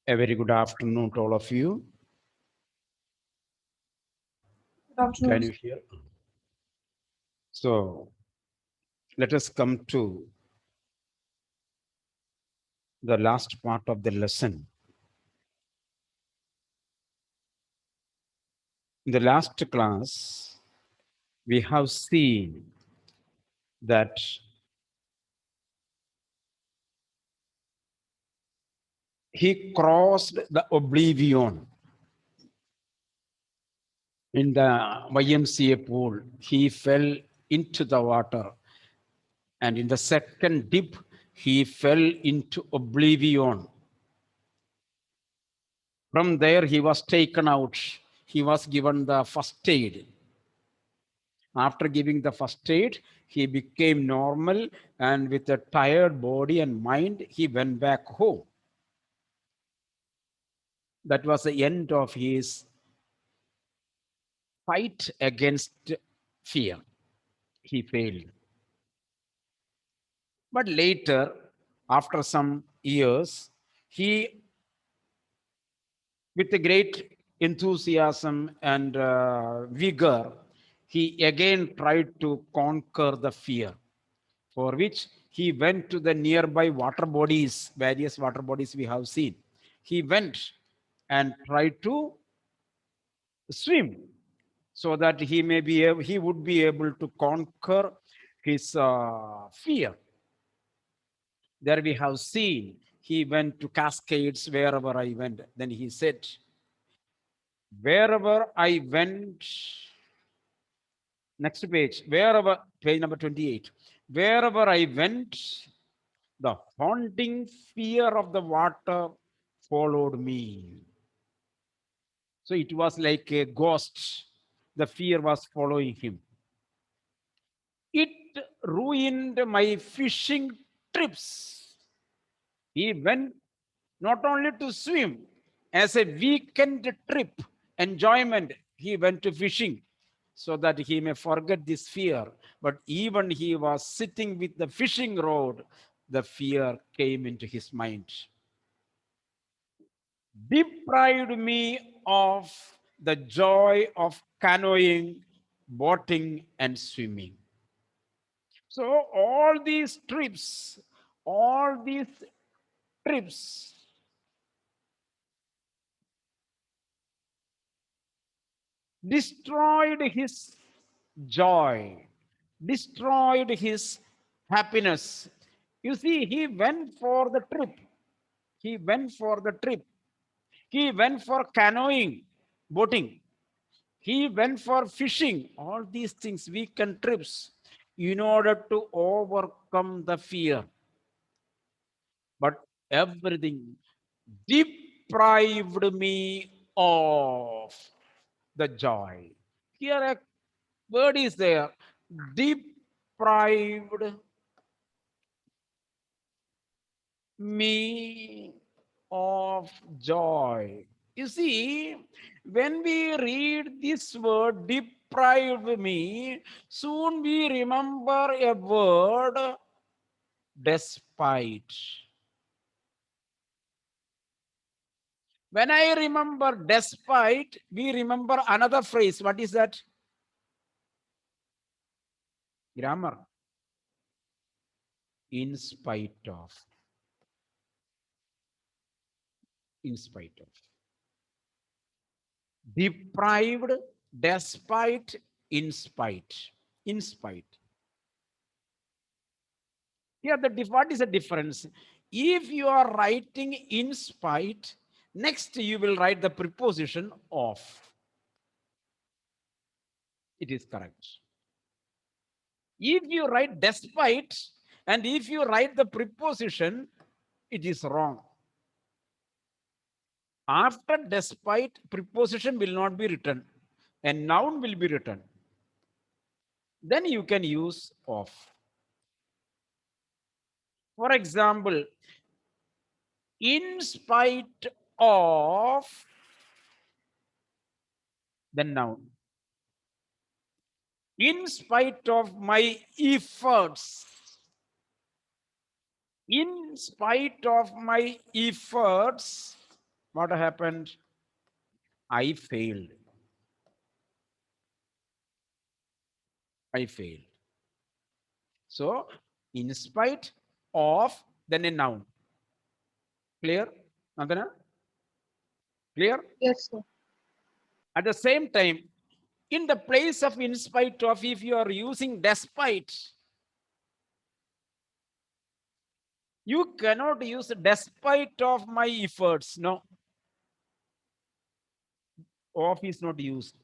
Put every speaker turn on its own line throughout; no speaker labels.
A very good afternoon to all of you.
Dr.
Can
Raju.
you hear? So let us come to the last part of the lesson. In the last class, we have seen that he crossed the oblivion in the YMCA pool. He fell into the water, and in the second dip, he fell into oblivion. From there, he was taken out. He was given the first aid. After giving the first aid, he became normal, and with a tired body and mind, he went back home. That was the end of his fight against fear. He failed. But later, after some years, he, with a great enthusiasm and vigor, he again tried to conquer the fear, for which he went to the nearby water bodies, various water bodies we have seen. He went and tried to swim so that he would be able to conquer his fear. There we have seen he went to cascades wherever I went. Then he said, wherever I went, next page, wherever, page number 28, wherever I went, the haunting fear of the water followed me. So it was like a ghost. The fear was following him. It ruined my fishing trips. He went not only to swim, as a weekend trip, enjoyment, he went to fishing so that he may forget this fear. But even he was sitting with the fishing rod, the fear came into his mind. Deprived me of the joy of canoeing, boating, and swimming. So all these trips destroyed his joy, destroyed his happiness. You see, he went for the trip. He went for the trip. He went for canoeing, boating. He went for fishing, all these things, weekend trips, in order to overcome the fear. But everything deprived me of the joy. Here a word is there, deprived me of joy. You see, when we read this word, deprive me, soon we remember a word, despite. When I remember despite, we remember another phrase. What is that? Grammar. In spite of. In spite of. Deprived, despite, in spite. In spite. Here, what is the difference? If you are writing in spite, next you will write the preposition of. It is correct. If you write despite, and if you write the preposition, it is wrong. After despite, preposition will not be written. A noun will be written. Then you can use of. For example, in spite of the noun. In spite of my efforts, in spite of my efforts, What happened? I failed. I failed. So, in spite of, then a noun. Clear? Nandana? Clear?
Yes, sir.
At the same time, in the place of in spite of, if you are using despite, you cannot use despite of my efforts. No, of is not used.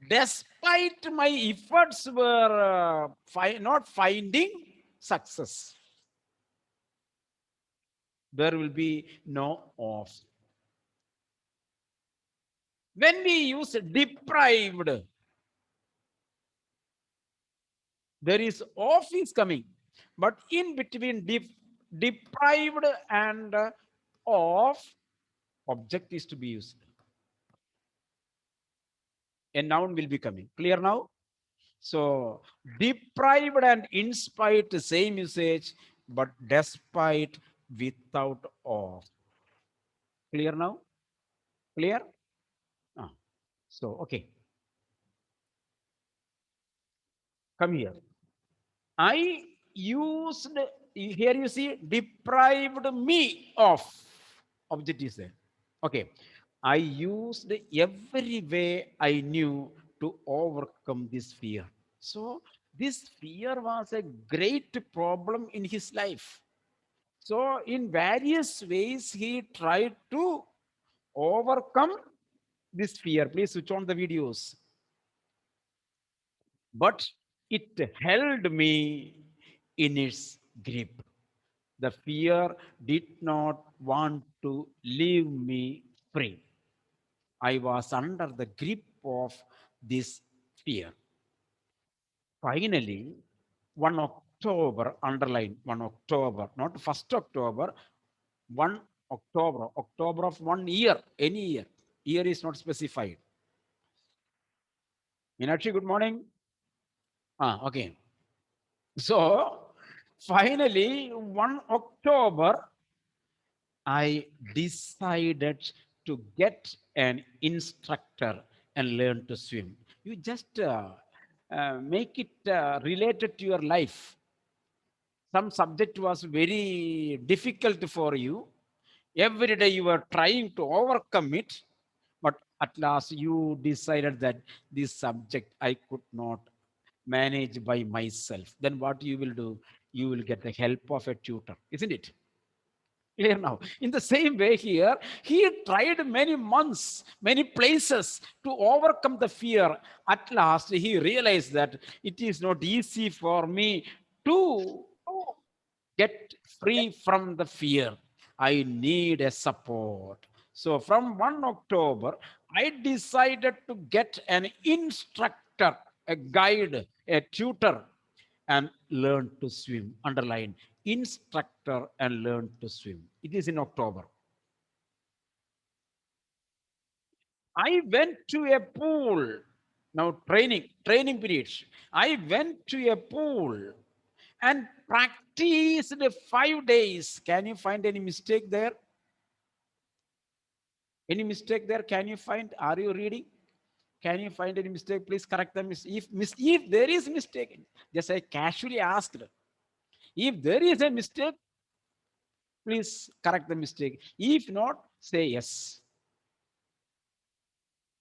Despite my efforts were not finding success, there will be no of. When we use deprived, there is of is coming, but in between deprived and of, object is to be used. A noun will be coming. Clear now? So deprived and in spite, same usage, but despite without of. Clear now? Clear? Ah, so okay, come here. I used, here you see, deprived me of, object is there. Okay. I used every way I knew to overcome this fear. So this fear was a great problem in his life. So in various ways, he tried to overcome this fear. Please switch on the videos. But it held me in its grip. The fear did not want to leave me free. I was under the grip of this fear. Finally, 1 October, underline 1 October, not 1st October, 1 October, October of 1 year, any year. Year is not specified. Meenakshi, good morning. Ah, okay. So, finally, 1 October, I decided to get an instructor and learn to swim. You just make it related to your life. Some subject was very difficult for you. Every day you were trying to overcome it, but at last you decided that this subject I could not manage by myself. Then what you will do? You will get the help of a tutor, isn't it? Clear now. In the same way, here, he tried many months, many places to overcome the fear. At last, he realized that it is not easy for me to get free from the fear. I need a support. So, from 1 October, I decided to get an instructor, a guide, a tutor, and learn to swim. Underline instructor and learn to swim. It is in October. I went to a pool. Now, training periods. I went to a pool and practiced 5 days. Can you find any mistake there? Any mistake there? Can you find? Are you reading? Can you find any mistake? Please correct the mistake. If there is mistake, just I casually asked. If there is a mistake, please correct the mistake. If not, say yes.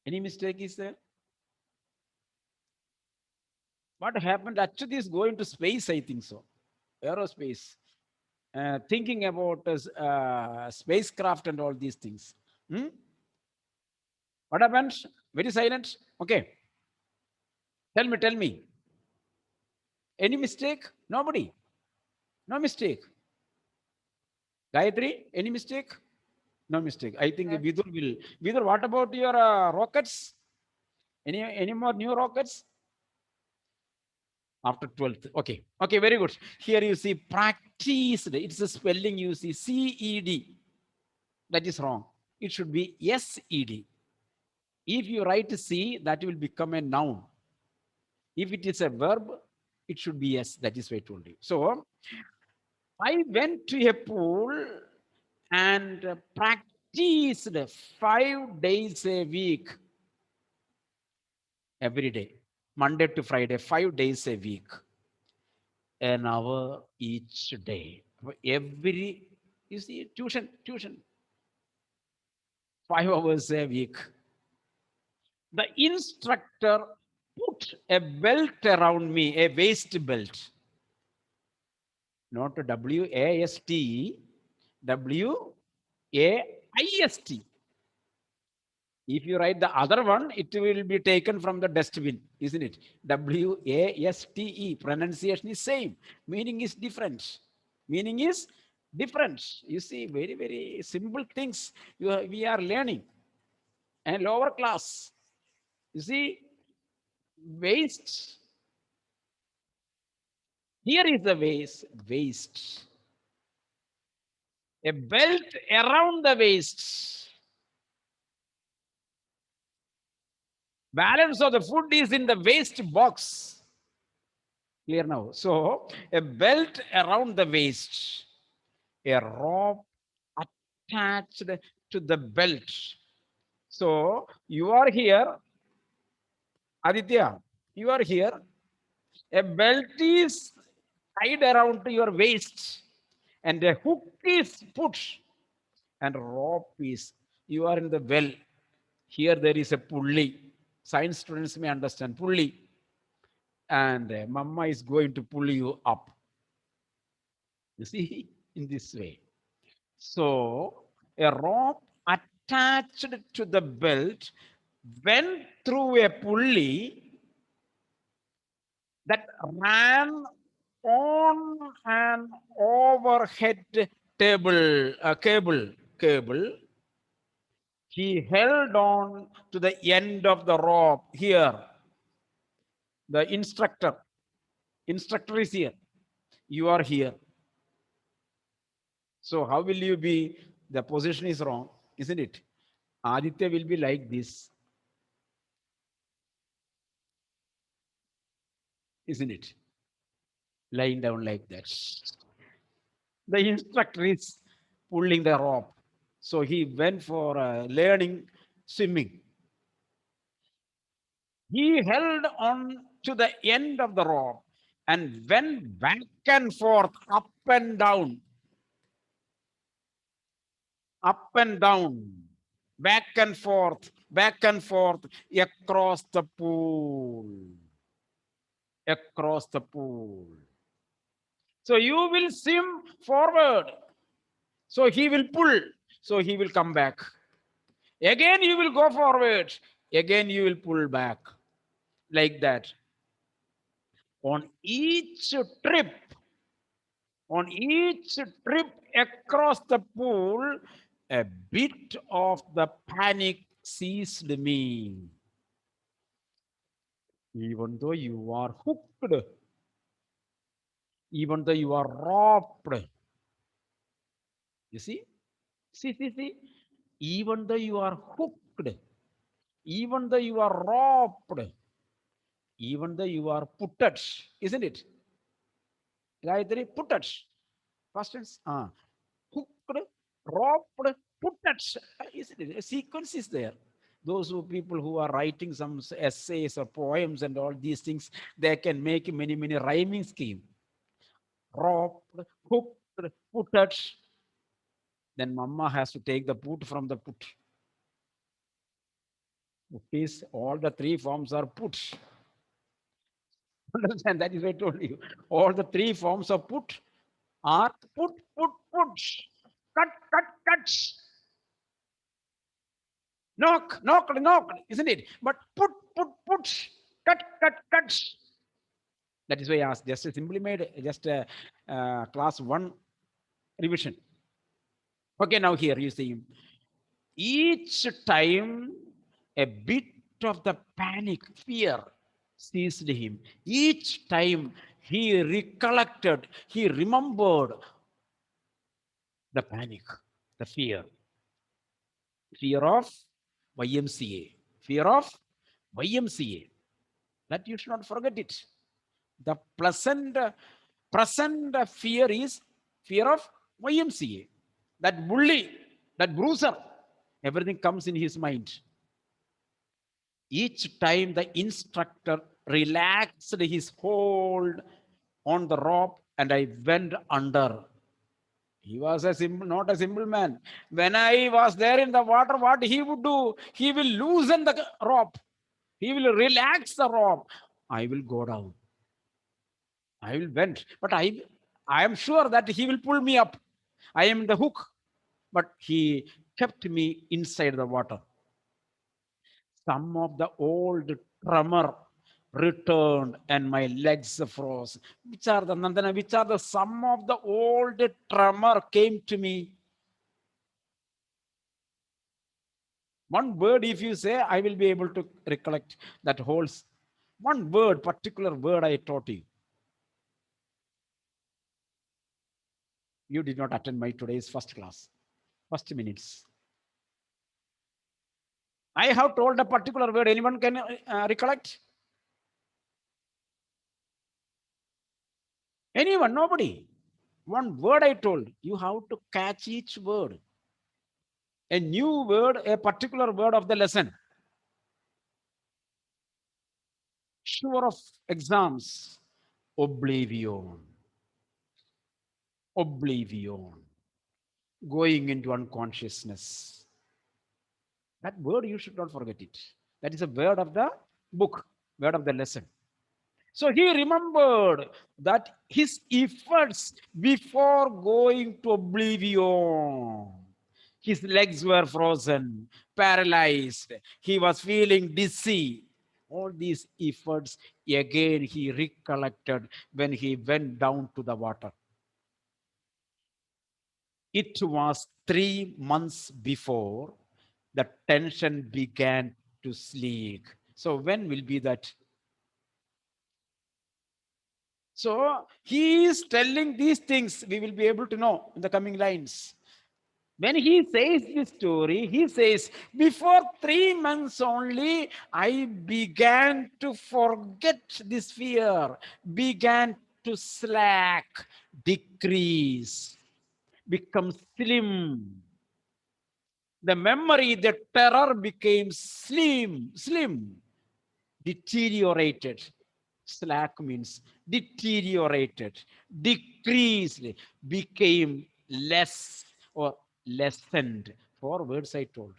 Any mistake is there? What happened? Actually, is going to space, I think so. Aerospace. Thinking about spacecraft and all these things. Hmm? What happened? Very silent. Okay. Tell me. Any mistake? Nobody. No mistake. Gayatri, any mistake? No mistake. I think
Yes.
Vidur will. Vidur, what about your rockets? Any more new rockets? After 12th. Okay. Okay, very good. Here you see practiced. It's a spelling you see CED. That is wrong. It should be SED. If you write C, that will become a noun. If it is a verb, it should be yes. That is why I told you. So I went to a pool and practiced teased 5 days a week, every day, Monday to Friday, 5 days a week, an hour each day. Every, you see, tuition, 5 hours a week. The instructor put a belt around me, a waist belt, not WAST, WAIST. If you write the other one, it will be taken from the dustbin, isn't it? WASTE. Pronunciation is same. Meaning is different. Meaning is different. You see, very, very simple things we are learning. And lower class. You see, waste. Here is the waste. Waste. A belt around the waist. Balance of the food is in the waste box. Clear now? So, a belt around the waist, a rope attached to the belt. So, you are here, Aditya, you are here. A belt is tied around to your waist, and a hook is put, and rope is, you are in the well. Here there is a pulley. Science students may understand pulley, and mama is going to pull you up. You see, in this way. So a rope attached to the belt went through a pulley that ran on an overhead cable. He held on to the end of the rope. Here, the instructor is here. You are here. So how will you be? The position is wrong, isn't it? Aditya will be like this, isn't it? Lying down like that. The instructor is pulling the rope. So he went for learning swimming. He held on to the end of the rope and went back and forth, up and down, back and forth across the pool. Across the pool. So you will swim forward. So he will pull. So he will come back. Again, you will go forward. Again, you will pull back. Like that. On each trip, on each trip across the pool, a bit of the panic seized me. Even though you are hooked, even though you are roped, you see? See. Even though you are hooked, even though you are roped, even though you are putted, isn't it? Gayatri, putted. Past tense. Hooked, roped, putted. Isn't it? A sequence is there. Those people who are writing some essays or poems and all these things, they can make many, many rhyming scheme. Roped, hooked, putted. Then mama has to take the put from the put. Put is all the three forms are put. Understand? That is what I told you. All the three forms of put are put. Cut. Knock, isn't it? But put. Cut. That is why I asked. Just simply made just a class 1 revision. Okay, now here you see. Each time a bit of the panic, fear seized him. Each time he recollected, he remembered the panic, the fear of YMCA, fear of YMCA. That you should not forget it. The present fear is fear of YMCA. That bully, that bruiser. Everything comes in his mind. Each time the instructor relaxed his hold on the rope and I went under. He was a simple, not a simple man. When I was there in the water, what he would do? He will loosen the rope. He will relax the rope. I will go down. I will bend. But I am sure that he will pull me up. I am the hook. But he kept me inside the water. Some of the old tremor returned and my legs froze. Which are the Nandana? Which are the some of the old tremor came to me? One word, if you say, I will be able to recollect that whole. One word, particular word I taught you. You did not attend my today's first class, first minutes. I have told a particular word. Anyone can recollect? Anyone? Nobody. One word I told. You have to catch each word. A new word, a particular word of the lesson. Sure of exams. Oblivion. Oblivion. Going into unconsciousness. That word, you should not forget it. That is a word of the book, word of the lesson. So he remembered that his efforts before going to oblivion. His legs were frozen, paralyzed. He was feeling dizzy. All these efforts, again, he recollected when he went down to the water. It was 3 months before the tension began to sleek. So, when will be that? So, he is telling these things, we will be able to know in the coming lines. When he says this story, he says, before 3 months only, I began to forget this fear, began to slack, decrease, become slim. The memory, the terror became slim, deteriorated. Slack means deteriorated, decreased, became less or lessened. 4 words I told.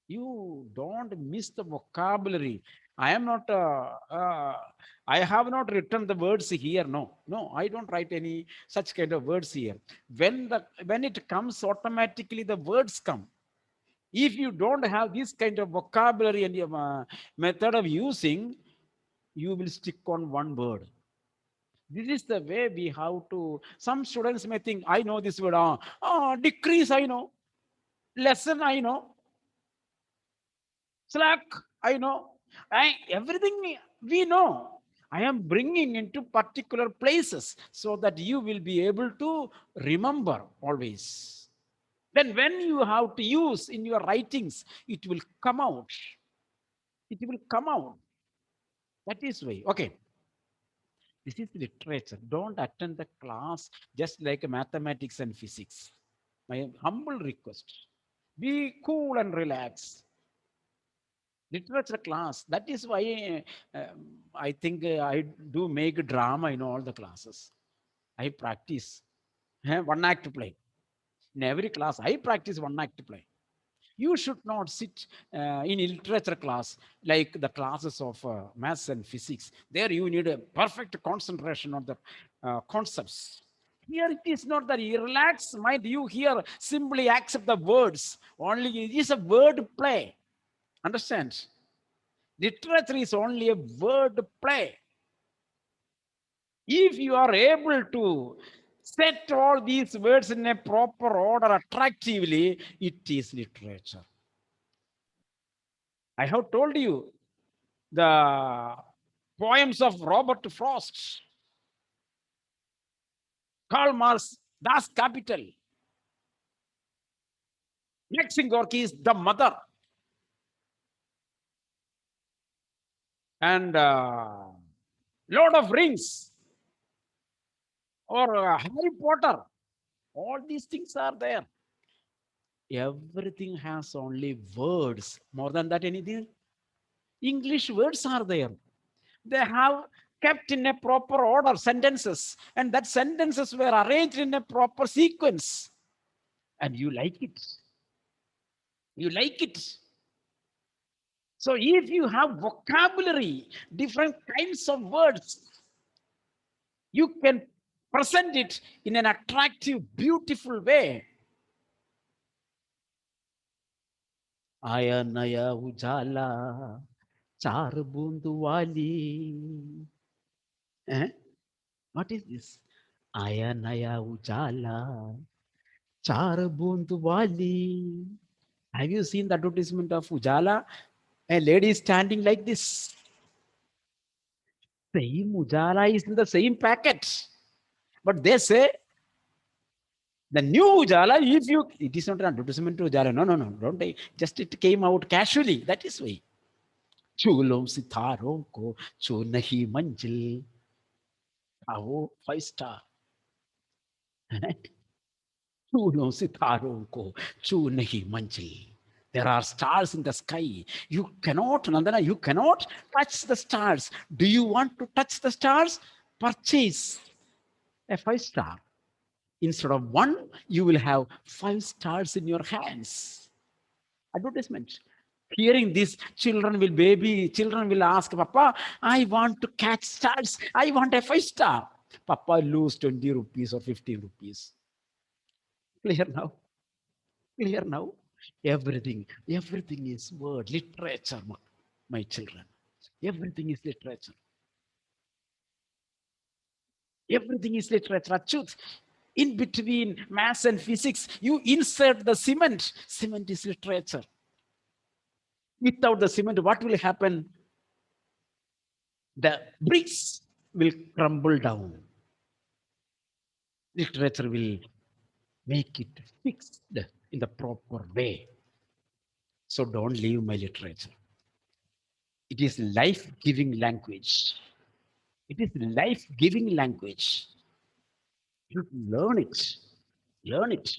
You don't miss the vocabulary. I am not, I have not written the words here. No, no, I don't write any such kind of words here. When it comes automatically, the words come. If you don't have this kind of vocabulary and your method of using, you will stick on one word. This is the way we have to. Some students may think, I know this word. Decrease, I know. Lesson, I know. Slack, I know. Everything we know. I am bringing into particular places so that you will be able to remember always. Then, when you have to use in your writings, it will come out. It will come out. That is why. Okay. This is literature. Don't attend the class just like mathematics and physics. My humble request. Be cool and relax. Literature class. That is why I think I do make drama in all the classes. I practice one act play. In every class, I practice one act play. You should not sit in literature class like the classes of maths and physics. There you need a perfect concentration on the concepts. Here it is not that you relax mind. You here simply accept the words. Only it is a word play. Understand? Literature is only a word play. If you are able to set all these words in a proper order attractively, it is literature. I have told you the poems of Robert Frost, Karl Marx, Das Kapital, Maxim Gorky is the mother, and Lord of Rings or Harry Potter. All these things are there. Everything has only words. More than that, anything? English words are there. They have kept in a proper order sentences, and that sentences were arranged in a proper sequence. And you like it. You like it. So if you have vocabulary, different kinds of words, you can present it in an attractive, beautiful way. Aya naya ujala, char bundu wali. Eh? What is this? Aya naya ujala, char bundu wali. Have you seen the advertisement of Ujala? A lady is standing like this. Same Ujala is in the same packet. But they say the new Ujala, if you, it is not an advertisement to Ujala. No, no, no. Don't take, just it came out casually. That is why. Chulom sitaron ko, cho nahi manjil. Awo, 5 star. Chulom sitaron ko, cho nahi manjil. There are stars in the sky. You cannot, Nandana, you cannot touch the stars. Do you want to touch the stars? Purchase a 5 star. Instead of one, you will have 5 stars in your hands. Advertisement. Hearing this, children will ask, Papa, I want to catch stars. I want a 5 star. Papa lose 20 rupees or 50 rupees. Clear now? Clear now? Everything is word, literature, my children. Everything is literature. Everything is literature. Truth. In between maths and physics, you insert the cement. Cement is literature. Without the cement, what will happen? The bricks will crumble down. Literature will make it fixed in the proper way. So don't leave my literature. It is life-giving language. It is life-giving language. You learn it. Learn it.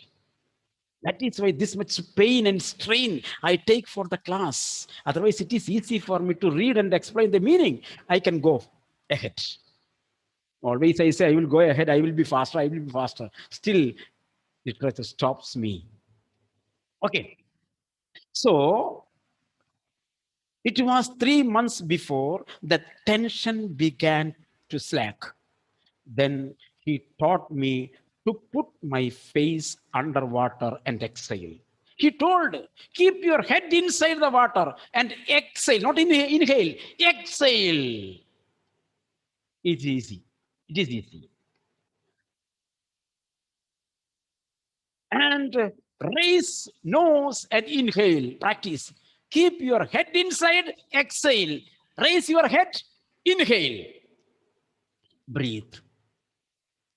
That is why this much pain and strain I take for the class. Otherwise, it is easy for me to read and explain the meaning. I can go ahead. Always I say, I will go ahead, I will be faster, I will be faster. Still, literature stops me. Okay. So, it was 3 months before the tension began to slack. Then he taught me to put my face underwater and exhale. He told, keep your head inside the water and exhale, not inhale, exhale. It's easy. It is easy. And raise nose and inhale. Practice. Keep your head inside, exhale. Raise your head, inhale. Breathe.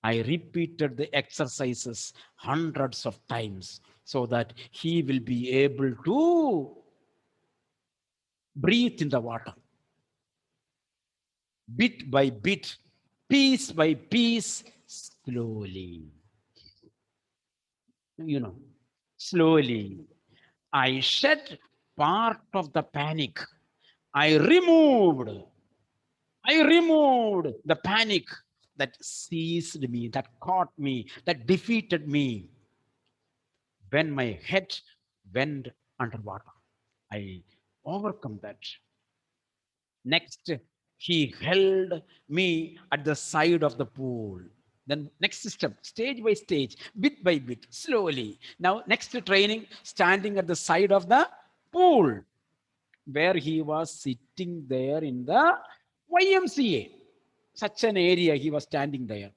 I repeated the exercises hundreds of times so that he will be able to breathe in the water. Bit by bit, piece by piece, slowly. You know, slowly. I shed part of the panic. I removed, I removed the panic that seized me, that caught me, that defeated me when my head went underwater. I overcome that. Next, he held me at the side of the pool. Then next step, stage by stage, bit by bit, slowly. Now, next training, standing at the side of the pool, where he was sitting there in the YMCA. Such an area, he was standing there.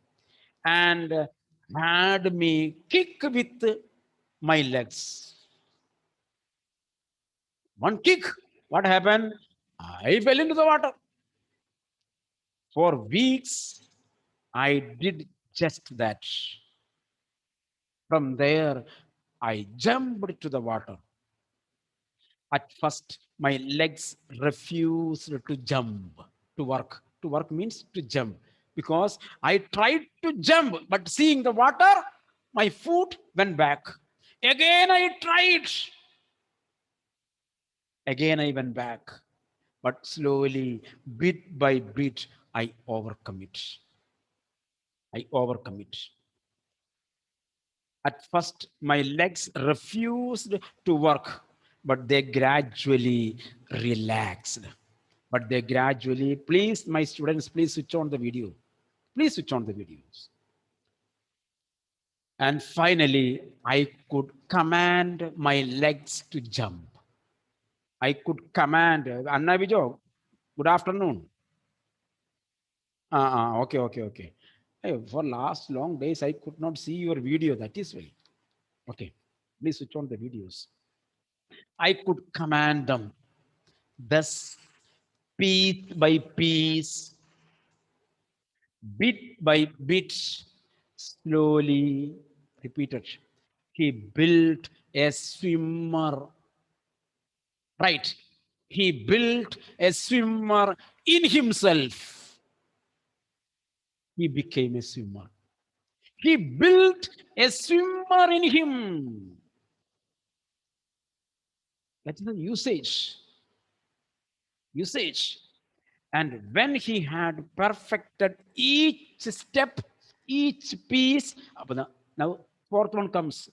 And had me kick with my legs. One kick, what happened? I fell into the water. For weeks, I did just that. From there, I jumped to the water. At first, my legs refused to jump, to work. To work means to jump. Because I tried to jump, but seeing the water, my foot went back. Again, I tried. Again, I went back. But slowly, bit by bit, I overcome it. I overcome it. At first, my legs refused to work, but they gradually relaxed. But they gradually, please, my students, please switch on the video. Please switch on the videos. And finally, I could command my legs to jump. I could command. Anna Vijo, good afternoon. Okay, okay, okay. Hey, for last long days, I could not see your video. That is why. Okay, please switch on the videos. I could command them. Thus, piece by piece, bit by bit, slowly repeated. He built a swimmer. Right. He built a swimmer in himself. He became a swimmer. He built a swimmer in him. That's the usage. Usage. And when he had perfected each step, each piece, now fourth one comes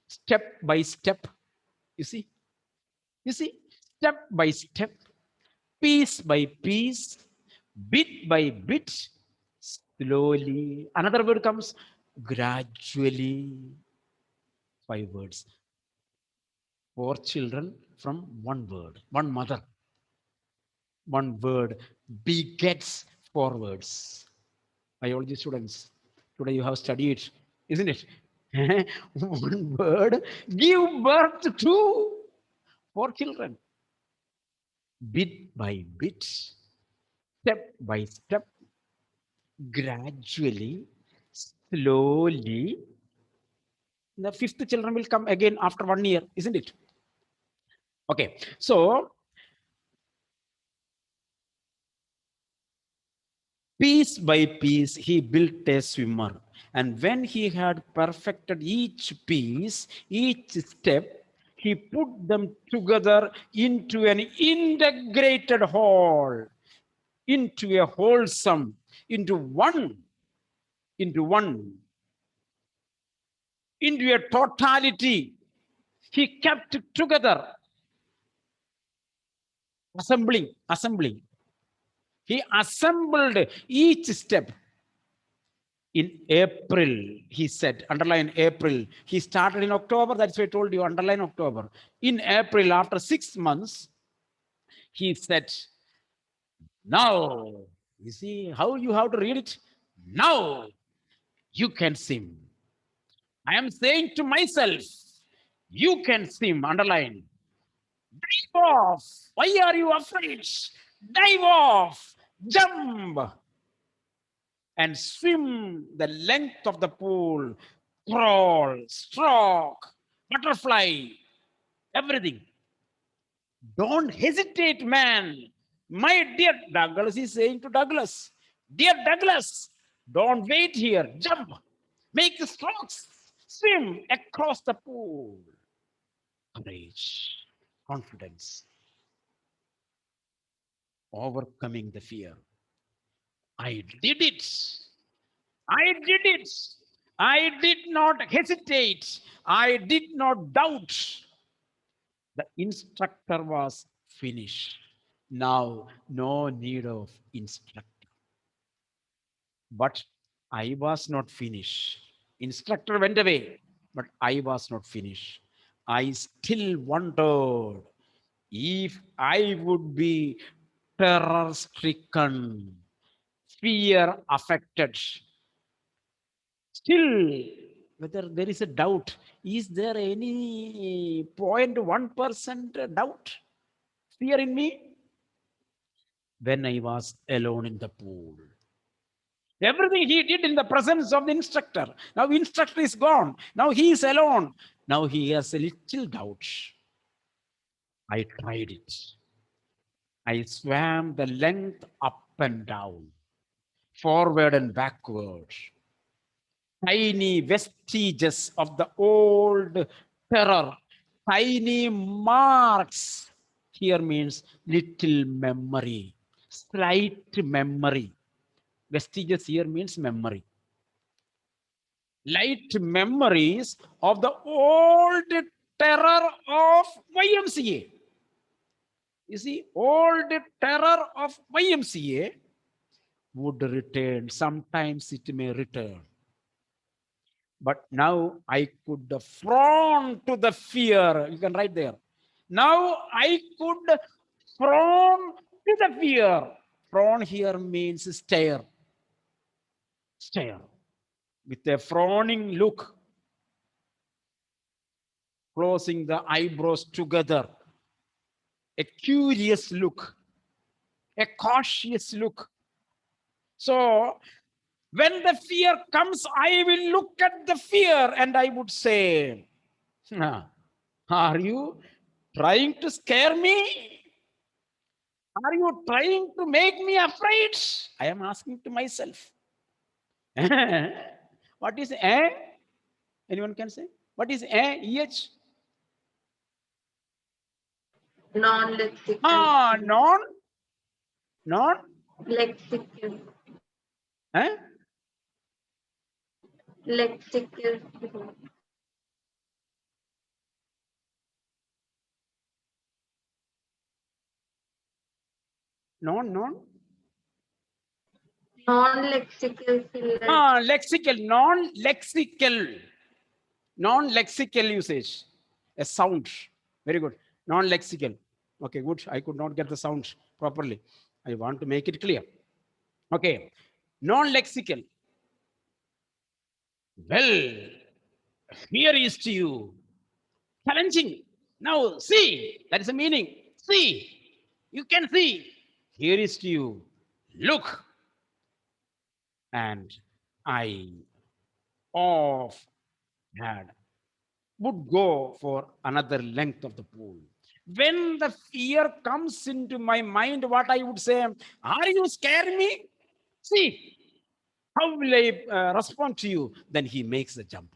step by step. You see? You see? Step by step, piece by piece, bit by bit, slowly. Another word comes gradually. Five words. Four children from one word, one mother. One word begets four words. Biology students, today you have studied, isn't it? One word give birth to four children. Bit by bit, step by step, gradually, slowly. The fifth children will come again after 1 year, isn't it? Okay, so piece by piece, he built a swimmer. And when he had perfected each piece, each step, he put them together into an integrated whole, into a wholesome, into one, into one, into a totality. He kept it together, assembling. He assembled each step. In April, he said, underline April. He started in October. That's why I told you, underline October. In April, after 6 months, he said, now, you see how you have to read it? Now you can swim. I am saying to myself, you can swim, underline. Dive off. Why are you afraid? Dive off. Jump and swim the length of the pool, crawl, stroke, butterfly, everything. Don't hesitate, man. My dear Douglas is saying to Douglas, dear Douglas, don't wait here. Jump, make the strokes, swim across the pool. Courage, confidence, overcoming the fear. I did it. I did it. I did not hesitate. I did not doubt. The instructor was finished. Now, no need of instructor. But I was not finished. Instructor went away, but I was not finished. I still wondered if I would be terror stricken, fear affected. Still, whether there is a doubt, is there any 0.1% doubt, fear in me? When I was alone in the pool. Everything he did in the presence of the instructor. Now instructor is gone. Now he is alone. Now he has a little doubt. I tried it. I swam the length up and down, forward and backward. Tiny vestiges of the old terror. Tiny marks here means little memory, slight memory. Vestiges here means memory. Light memories of the old terror of YMCA. You see, old terror of YMCA would return. Sometimes it may return. But now I could frown to the fear. You can write there. Now I could frown to the fear. Frown here means stare. Stare. With a frowning look, closing the eyebrows together. A curious look. A cautious look. So when the fear comes, I will look at the fear and I would say, are you trying to scare me? Are you trying to make me afraid? I am asking to myself. What is eh? Anyone can say? What is eh? EH?
Non-lexical.
Ah, non,
Lexical.
eh?
Lexical.
Non.
Non-lexical filler.
Ah, lexical, non-lexical usage. A sound. Very good. Non-lexical. Okay, good. I could not get the sound properly. I want to make it clear. Okay. Non-lexical. Well, here is to you. Challenging. Now, see. That is the meaning. See. You can see. Here is to you. Look. And I off had would go for another length of the pool. When the fear comes into my mind, what I would say, are you scaring me? See, how will I respond to you? Then he makes the jump.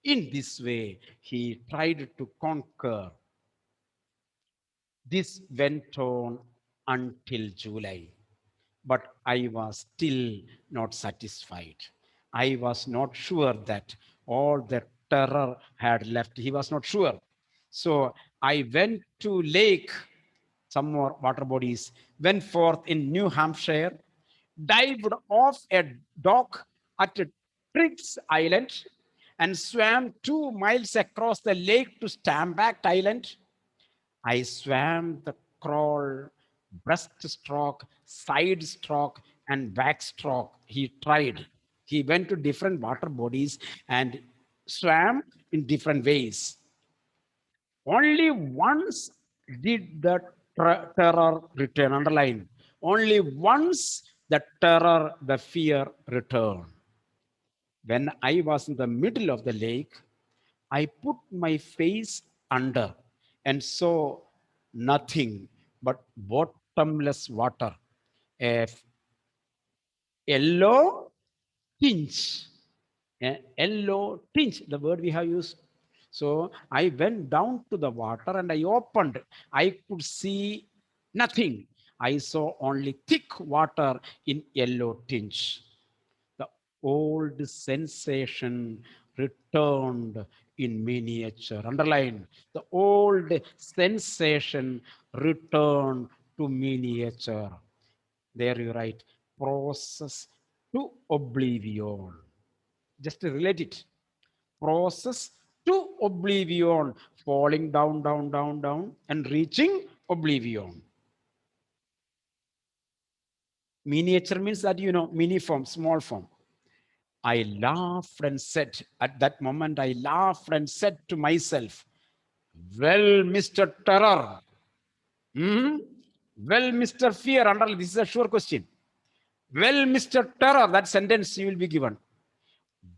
In this way, he tried to conquer. This went on until July, but I was still not satisfied. I was not sure that all the terror had left. He was not sure. So I went to lake, some more water bodies, went forth in New Hampshire, dived off a dock at Triggs Island, and swam 2 miles across the lake to Stamback Island. I swam the crawl, breaststroke, side stroke, and backstroke. He tried. He went to different water bodies and swam in different ways. Only once did the terror return. Underline. Only once the terror, the fear returned. When I was in the middle of the lake, I put my face under and saw nothing but bottomless water, a yellow tinge, a yellow tinge, the word we have used. So I went down to the water and I opened. I could see nothing. I saw only thick water in yellow tinge. The old sensation returned in miniature. Underline, the old sensation returned to miniature. There you write process to oblivion. Just to relate it. Process to oblivion, falling down, and reaching oblivion. Miniature means that, mini form, small form. I laughed and said, at that moment, I laughed and said to myself, well, Mr. Terror, hmm? Well, Mr. Fear, underline, this is a sure question. Well, Mr. Terror, that sentence you will be given.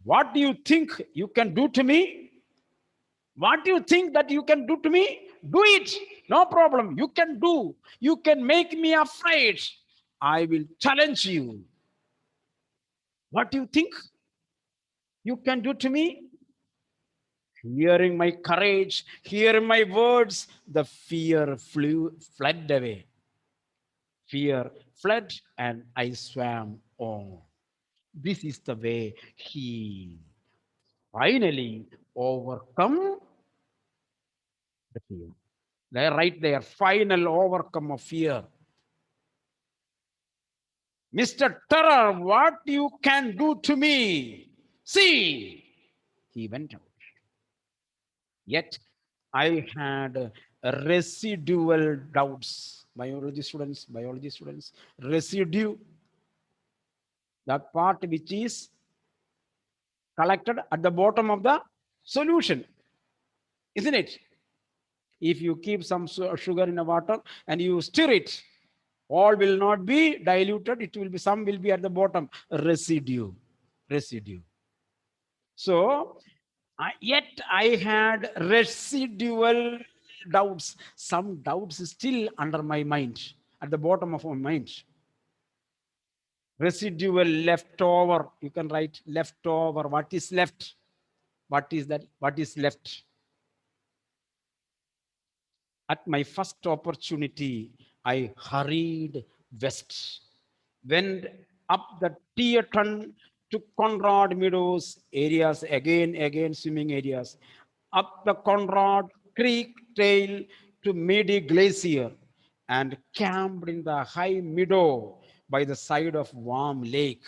What do you think you can do to me? What do you think that you can do to me? Do it. No problem. You can do. You can make me afraid. I will challenge you. What do you think you can do to me? Hearing my courage, hearing my words, the fear fled away. Fear fled, and I swam on. This is the way he finally overcome the fear. They're right there, final overcome of fear. Mr. Terror, what you can do to me? See, he went out. Yet I had residual doubts. Biology students, residue, that part which is collected at the bottom of the solution, isn't it? If you keep some sugar in the water and you stir it, all will not be diluted. It will be, some will be at the bottom, residue, residue. So, yet I had residual doubts. Some doubts still under my mind, at the bottom of my mind. Residual leftover. You can write leftover. What is left? What is that? What is left? At my first opportunity, I hurried west, went up the Teton to Conrad Meadows areas, again swimming areas, up the Conrad Creek Trail to Midi Glacier, and camped in the high meadow by the side of warm lake.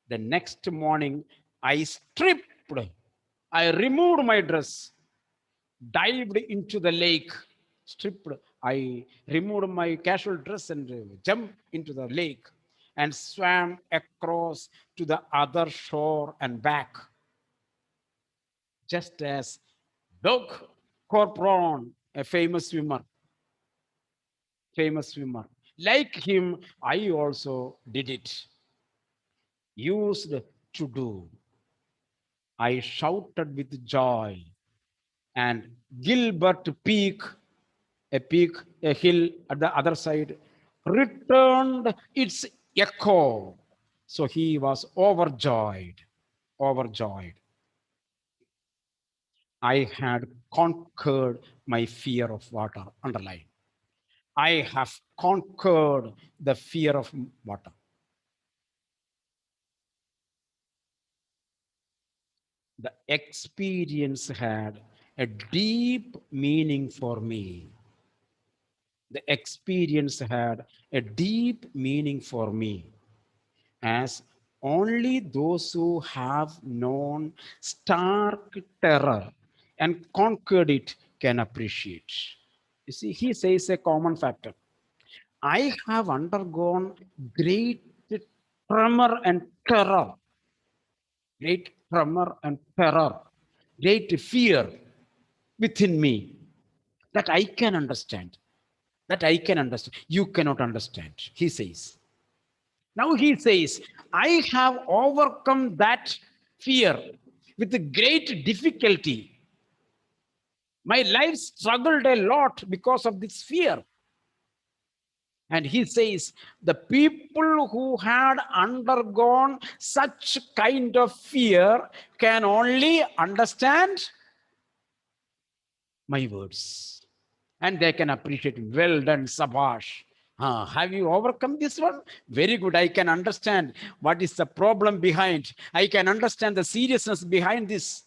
The next morning, I stripped, I removed my dress, dived into the lake, stripped. I removed my casual dress and jumped into the lake and swam across to the other shore and back, just as Doug Corporon, a famous swimmer. Like him, I also did it, used to do. I shouted with joy, and Gilbert Peak, a peak, a hill at the other side, returned its echo. So he was overjoyed, overjoyed. I had conquered my fear of water. Underline. I have conquered the fear of water. The experience had a deep meaning for me. The experience had a deep meaning for me, as only those who have known stark terror and conquered it can appreciate. You see, he says a common factor. I have undergone great tremor and terror, great tremor and terror, great fear within me that I can understand. That I can understand. You cannot understand, he says. Now he says, I have overcome that fear with great difficulty. My life struggled a lot because of this fear. And he says, the people who had undergone such kind of fear can only understand my words. And they can appreciate, well done, Sabash. Have you overcome this one? Very good. I can understand what is the problem behind. I can understand the seriousness behind this.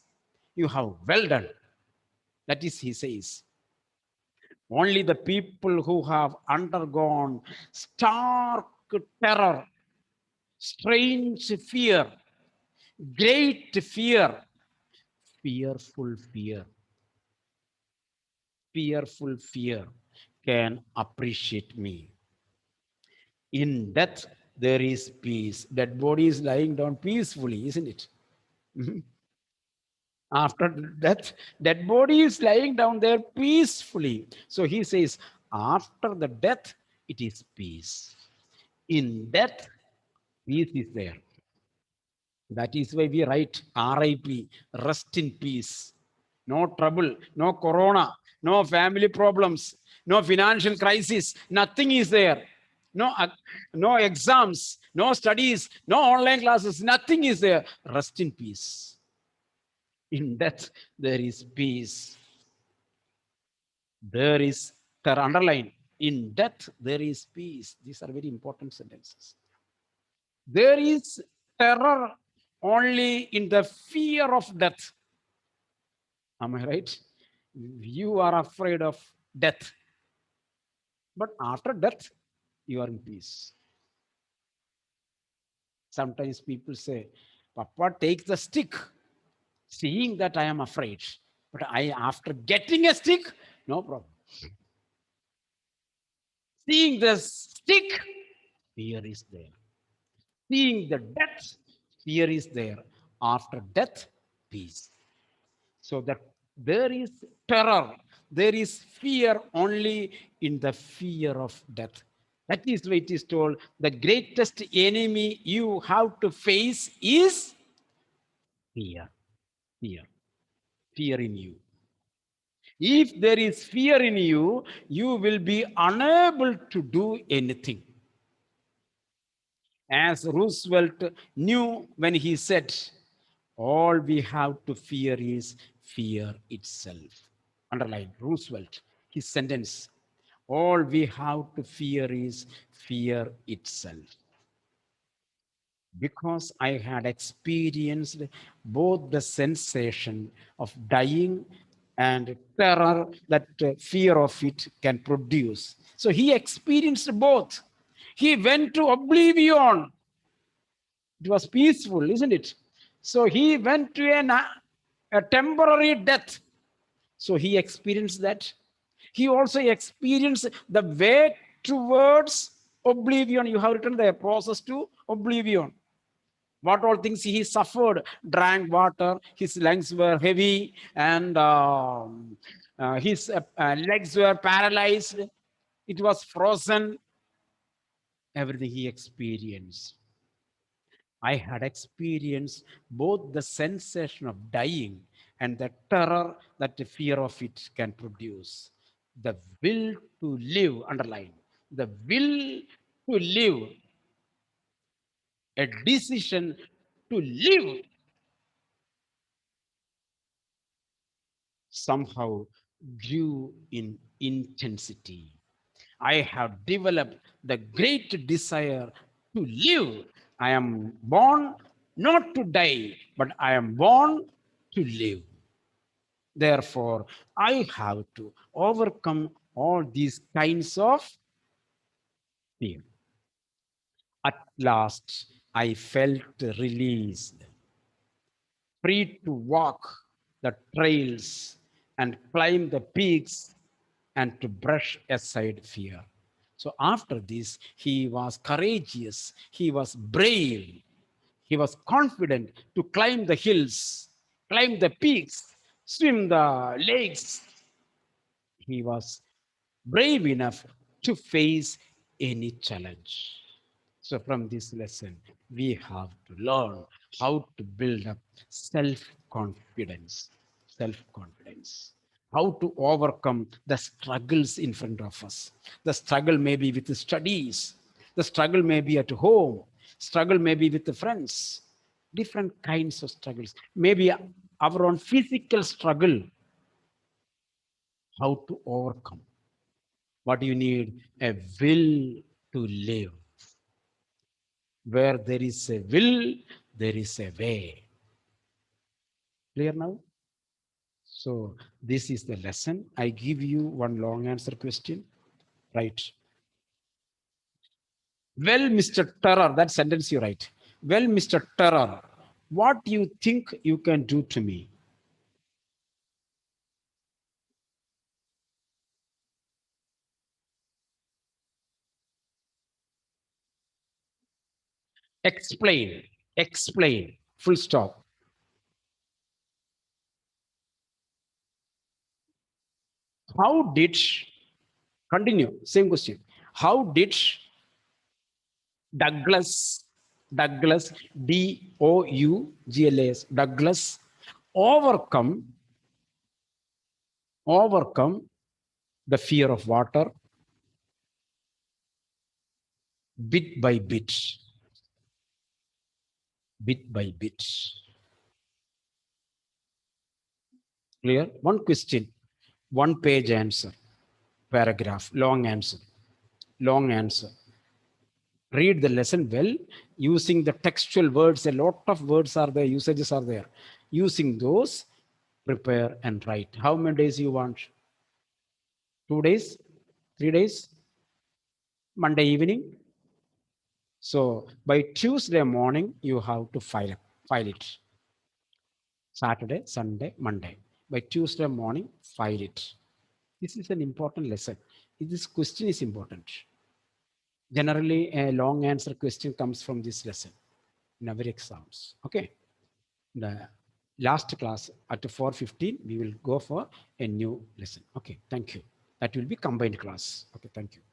You have well done. That is, he says. Only the people who have undergone stark terror, strange fear, great fear, fearful fear, fearful fear can appreciate me. In death, there is peace. Dead body is lying down peacefully, isn't it? After death, dead body is lying down there peacefully. So he says, after the death, it is peace. In death, peace is there. That is why we write RIP, rest in peace. No trouble, no corona, no family problems, no financial crisis, nothing is there. No, no exams, no studies, no online classes, nothing is there. Rest in peace. In death, there is peace. There is terror. Underline. In death, there is peace. These are very important sentences. There is terror only in the fear of death. Am I right? You are afraid of death, but after death, you are in peace. Sometimes people say, Papa takes the stick, seeing that I am afraid. But I, after getting a stick, no problem. Seeing the stick, fear is there. Seeing the death, fear is there. After death, peace. So that there is terror, there is fear only in the fear of death. That is why it is told the greatest enemy you have to face is fear. Fear. Fear in you. If there is fear in you, you will be unable to do anything. As Roosevelt knew when he said, all we have to fear is fear itself. Underline Roosevelt, his sentence. All we have to fear is fear itself. Because I had experienced both the sensation of dying and terror that fear of it can produce. So he experienced both. He went to oblivion. It was peaceful, isn't it? So he went to a temporary death. So he experienced that. He also experienced the way towards oblivion. You have written the process to oblivion. What all things he suffered, drank water, his lungs were heavy, and his legs were paralyzed. It was frozen. Everything he experienced. I had experienced both the sensation of dying and the terror that the fear of it can produce. The will to live, underline, the will to live, a decision to live somehow grew in intensity. I have developed the great desire to live. I am born not to die, but I am born to live. Therefore, I have to overcome all these kinds of fear. At last, I felt released, free to walk the trails and climb the peaks and to brush aside fear. So after this, he was courageous, he was brave, he was confident to climb the hills, climb the peaks, swim the lakes. He was brave enough to face any challenge. So, from this lesson, we have to learn how to build up self confidence. Self confidence. How to overcome the struggles in front of us. The struggle may be with the studies, the struggle may be at home, struggle may be with the friends, different kinds of struggles. Maybe our own physical struggle, how to overcome. What do you need? A will to live. Where there is a will, there is a way. Clear now? So, this is the lesson. I give you one long answer question. Right. Well, Mr. Terror, that sentence you write. Well, Mr. Terror, what do you think you can do to me? Explain. Explain. Full stop. How did, continue, same question. How did Douglas, Douglas, Douglas, Douglas, overcome, overcome the fear of water bit by bit, bit by bit. Clear? One question, one page answer, paragraph, long answer, long answer. Read the lesson well using the textual words. A lot of words are there, usages are there. Using those, prepare and write. How many days you want? 2 days? 3 days? Monday evening? So by Tuesday morning, you have to file it. Saturday, Sunday, Monday. By Tuesday morning, file it. This is an important lesson. This question is important. Generally, a long answer question comes from this lesson in our exams. Okay. The last class at 4:15, we will go for a new lesson. Okay. Thank you. That will be combined class. Okay. Thank you.